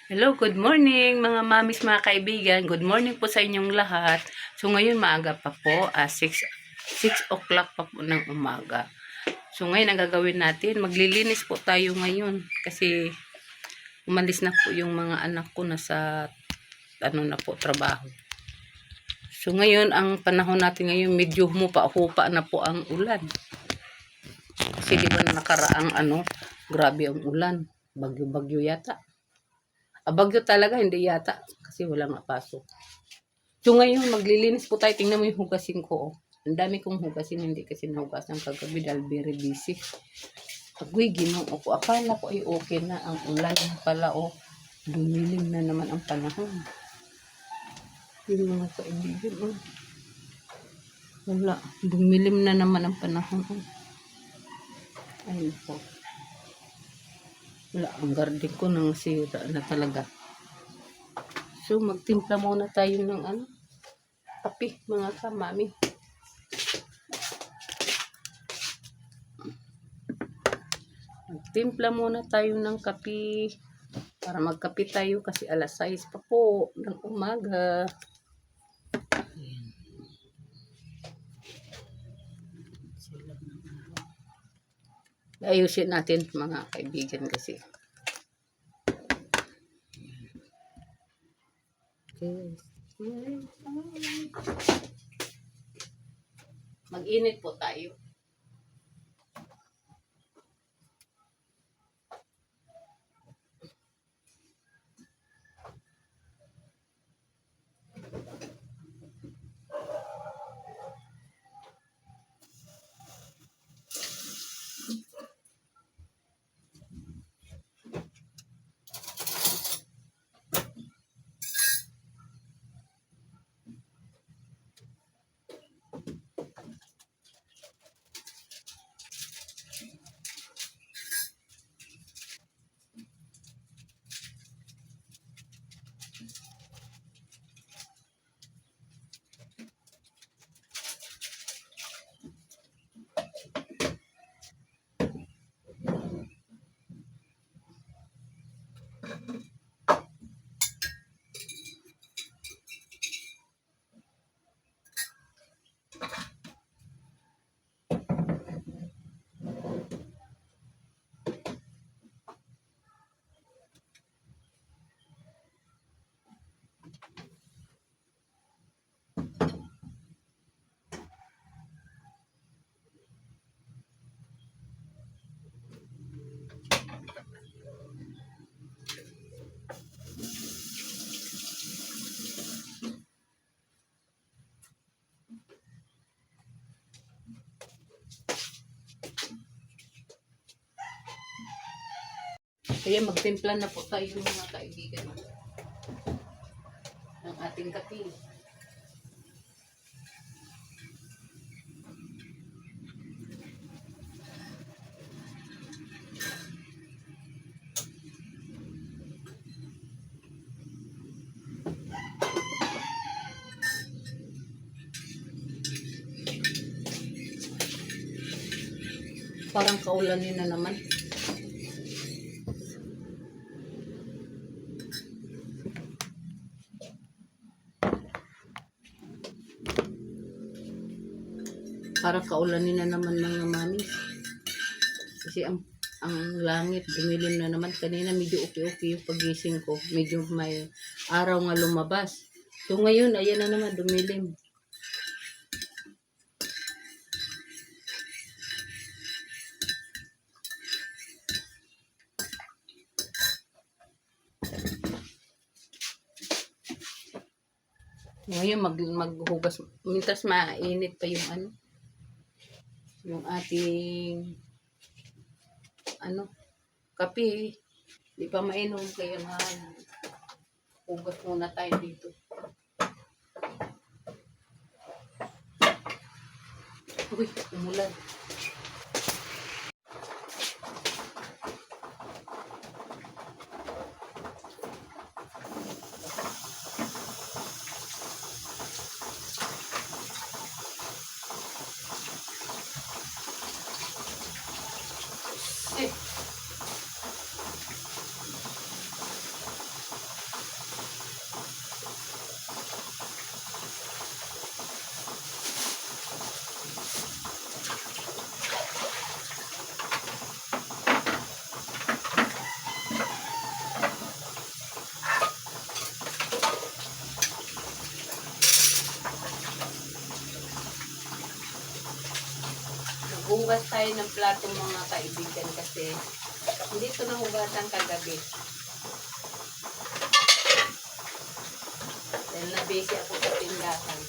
Hello, good morning mga mamis, mga kaibigan. Good morning po sa inyong lahat. So ngayon maaga pa po, 6 o'clock pa po ng umaga. So ngayon ang gagawin natin, maglilinis po tayo ngayon kasi umalis na po yung mga anak ko na sa na po trabaho. So ngayon ang panahon natin ngayon medyo humupa-hupa na po ang ulan. Kasi di ba nakaraang grabe ang ulan. Bagyo-bagyo yata. Bagyo talaga, hindi yata. Kasi wala nga pasok. So ngayon, maglilinis po tayo. Tingnan mo yung hugasin ko. Oh. Ang dami kong hugasin. Hindi kasi nahugasan kagabi dahil very busy. Agoy, ginoo ko. Akala ko ay okay na. Ang ulan pala. Oh. Dumilim na naman ang panahon. Yung mga kaibigan. Oh. Wala. Dumilim na naman ang panahon. Oh. Ayun po. Wala, ang garden ko nang sira na talaga. So, magtimpla muna tayo ng kape, mga kamami. Magtimpla muna tayo ng kape para magkape tayo kasi alas 6 pa po ng umaga. Ayusin natin mga kaibigan kasi. Mag-init po tayo. Kaya magtimpla na po tayo mga kaibigan ng ating kape. Parang kaulanin na naman. Parang kaulanin na naman mga mami. Kasi ang langit dumilim na naman. Kanina medyo okay yung pagising ko. Medyo may araw nga lumabas. So ngayon, ayan na naman, dumilim. Ngayon maghugas. Mintas mainit pa yung yung ating kape. Di pa mainom kaya hugas muna tayo dito. Uy, umulan. Maghugas tayo ng plato mga kaibigan kasi hindi ito nahugasan kagabi. Dahil na-busy ako sa tindahan.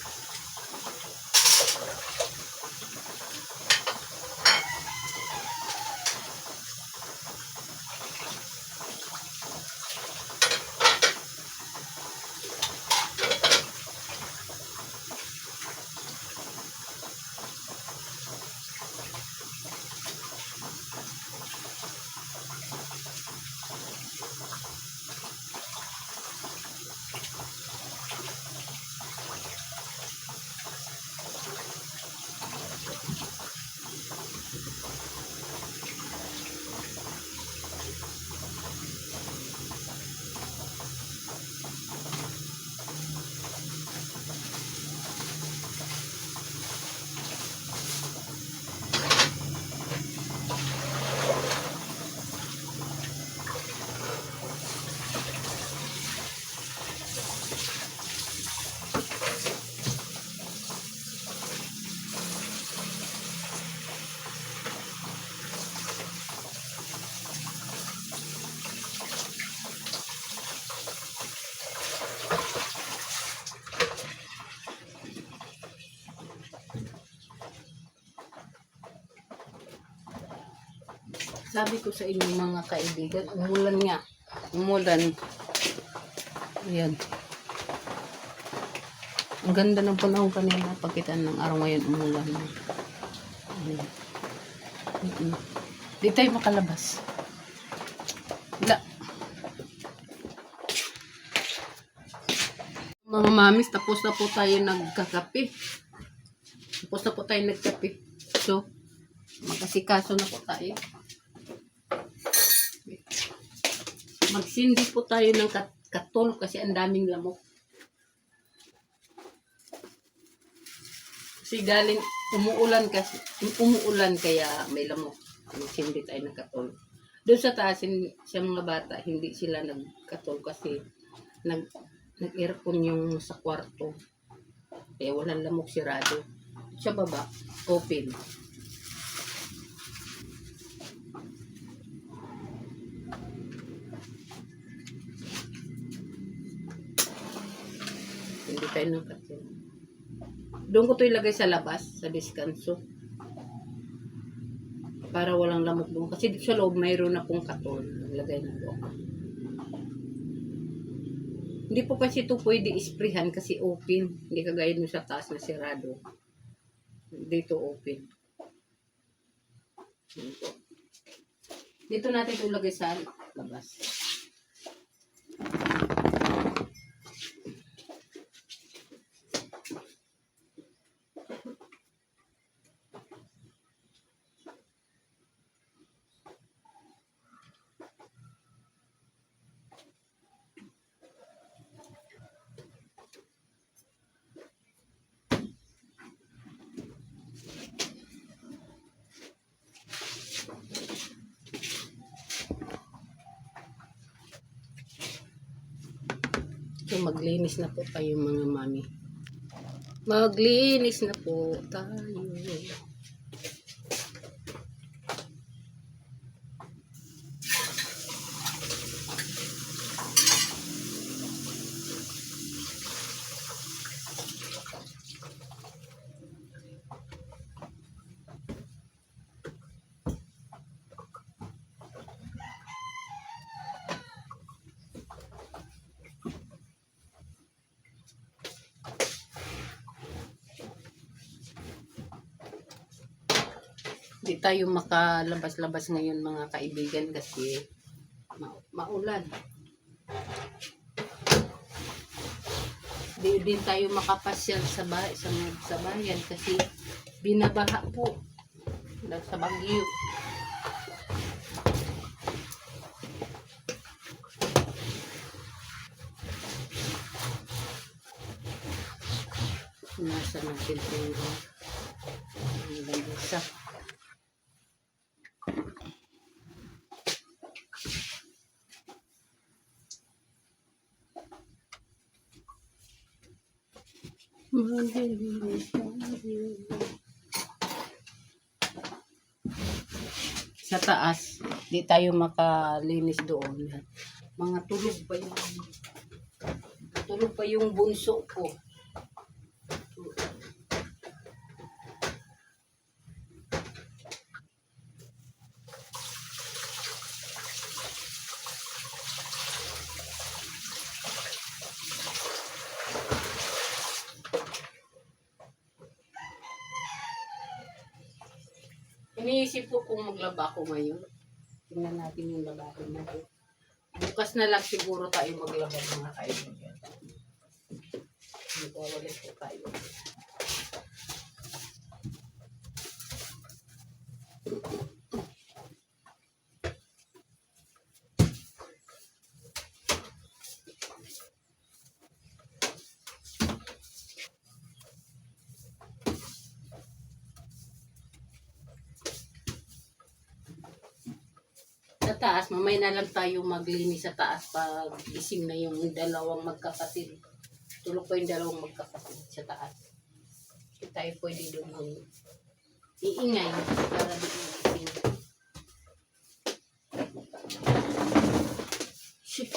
Sabi ko sa inyo mga kaibigan, umulan nga. Umulan. Ayan. Ang ganda ng panahon kanina. Pagkitaan ng araw ngayon, umulan. Ayan. Di tayo makalabas. Wala. Mga mamis, tapos na po tayo nagkakape. Tapos na po tayo nagkape. So, magkasikaso na po tayo. Magsindi po tayo ng katol kasi ang daming lamok. Kasi galing umuulan kaya may lamok. Magsindi tayo ng katol. Doon sa taas, sa mga bata, hindi sila nagkatol kasi nag-aircon yung sa kwarto. Kaya walang lamok, sirado. Sa baba, open. Hindi tayo ng katol. Doon ko ito ilagay sa labas, sa diskanso. Para walang lamok doon. Kasi sa loob, mayroon na pong katol. Ilagay na doon. Hindi po kasi ito pwede isprehan kasi open. Hindi kagaya nyo sa taas na sirado. Dito open. Dito natin ito ilagay sa labas. So, maglinis na po tayo mga mami. Maglinis na po tayo. Hindi tayo makalabas-labas ngayon mga kaibigan kasi maulan. Di din tayo makapasyal sa bayan kasi binabaha po sa bagyo. Nasa natin yung lamesa. sa taas, di tayo makalinis doon. Mga tulog pa yung bunso ko. Iniisip ko kung maglaba ako ngayon. Tingnan natin yung labahin natin. Bukas na lang siguro tayo maglaba mga kaibigan. Magwawalis po tayo. Sa taas, mamaya na lang tayo maglinis sa taas pag gising na yung dalawang magkapatid. Tulog pa yung dalawang magkapatid sa taas. Hindi tayo pwede doon iingay para di gising. Shit.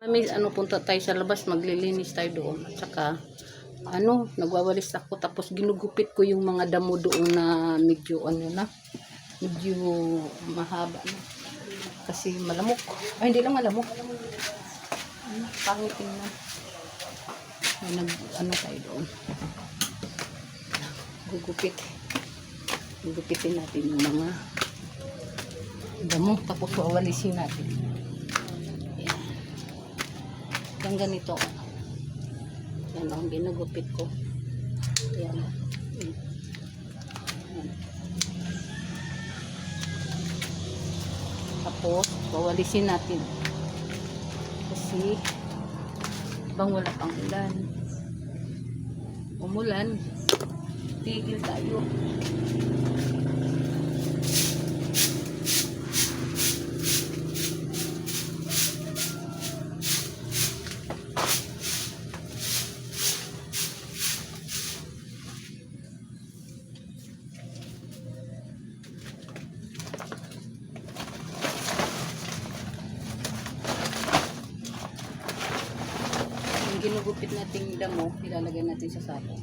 Mami, punta tayo sa labas, maglilinis tayo doon. At saka, nagwawalis ako. Tapos ginugupit ko yung mga damo doon na medyo, medyo mahaba na. Kasi malamok. Ay, hindi lang malamok. Pangit tingnan. Tayo doon. Gugupitin natin yung mga damo. Tapos wawalisin natin. Yan ganito. Yan ang ginugupit ko. Yan. Tapos, wawalisin natin. Kasi, bang wala pang ulan. Umulan, tigil tayo. Ginugupit nating damo, ilalagay natin sa sako.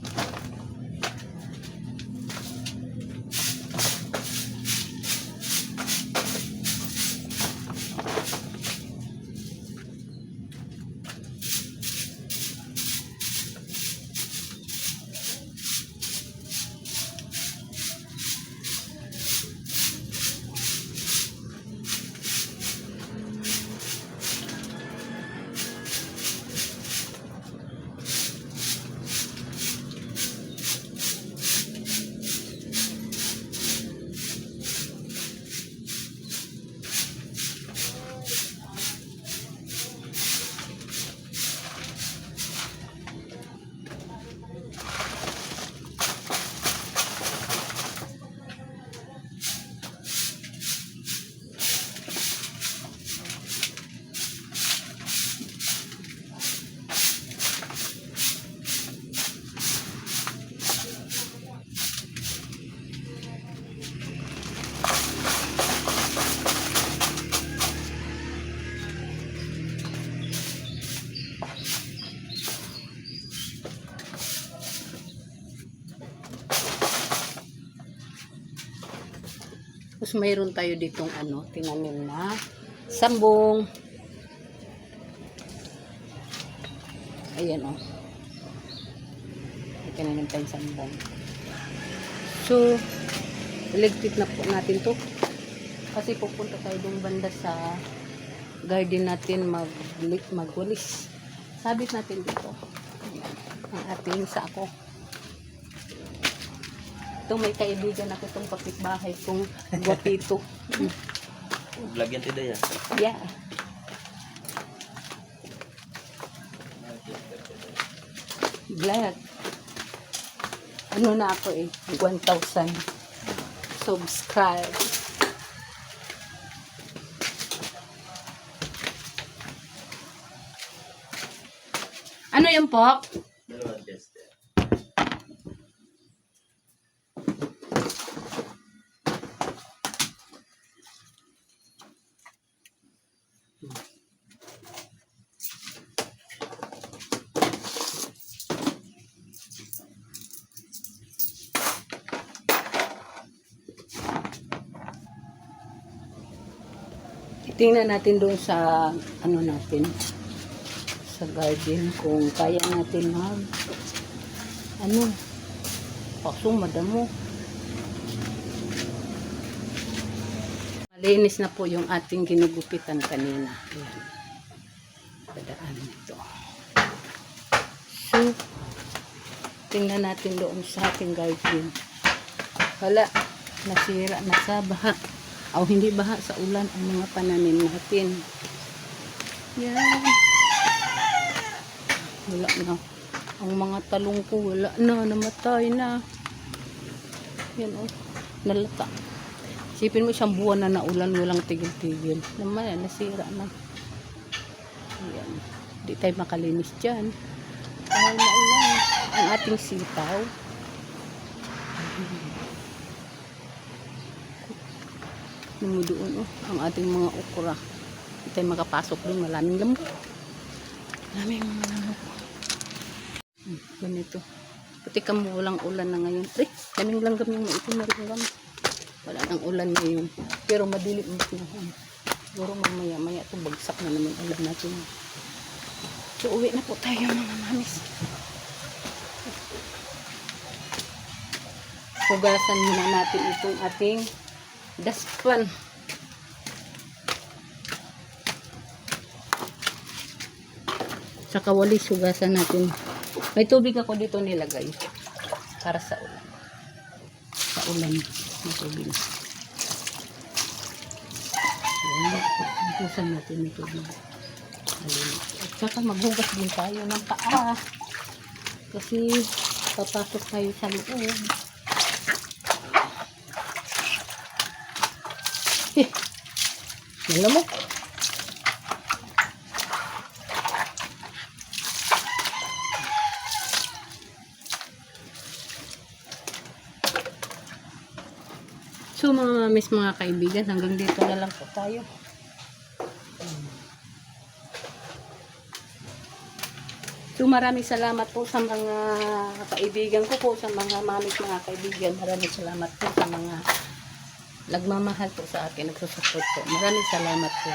Tapos mayroon tayo ditong tinanim na sambong. Ayan o. May tinanim tayong sambong. So, electric na po natin to. Kasi pupunta tayo dong banda sa garden natin magwalis. Sabit natin dito. Ayan, ang ating sako. Ito may kaibigan ako itong kapitbahay kong guwapito. Lagyan tidak ya? Yeah. Vlog. Ano na ako 1,000 subscribe. Ano yung po? Dalawang tester. Tingnan natin doon sa natin sa garden kung kaya natin pasong madamo. Malinis na po yung ating ginugupitan kanina. Ayan. Padaan nito. So, tingnan natin doon sa ating garden. Wala, nasira na sa baha. O hindi baha sa ulan ang mga pananim natin. Yan. Wala na. Ang mga talong ko wala na. Namatay na. Yan o. Nalata. Isipin mo isang buwan na naulan. Walang tigil-tigil. Naman nasira na. Yan. Hindi tayo makalinis dyan. Dahil maulan. Ang ating sitaw. Doon ang ating mga okra. Hindi tayo makapasok doon. Maraming lamok. Maraming lamok. Ganito. Pati kamo walang ulan na ngayon. Daming langgam yung maitim na langgam. Wala nang ulan ngayon. Pero madilim ang panahon. Siguro mamaya ito bagsak na naman ulan natin. So uwi na po tayo mga mamis. Hugasan muna natin itong ating daspan. Sa kawalis, hugasan natin. May tubig ako dito nilagay. Para sa ulan. Sa ulan. May tubig. Ayan. Hugasan natin may tubig. At saka maghugas din tayo ng paa. Kasi papasok tayo sa loob. Malamok. So mga mamis, mga kaibigan, hanggang dito na lang po tayo. So maraming salamat po sa mga kaibigan ko po, sa mga mamis, mga kaibigan. Maraming salamat po sa mga nagmamahal po sa akin, nagsusupport po. Maraming salamat po.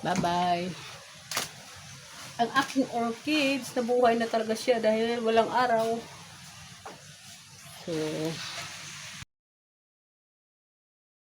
Bye-bye. Ang aking orchids, nabuhay na talaga siya dahil walang araw. So,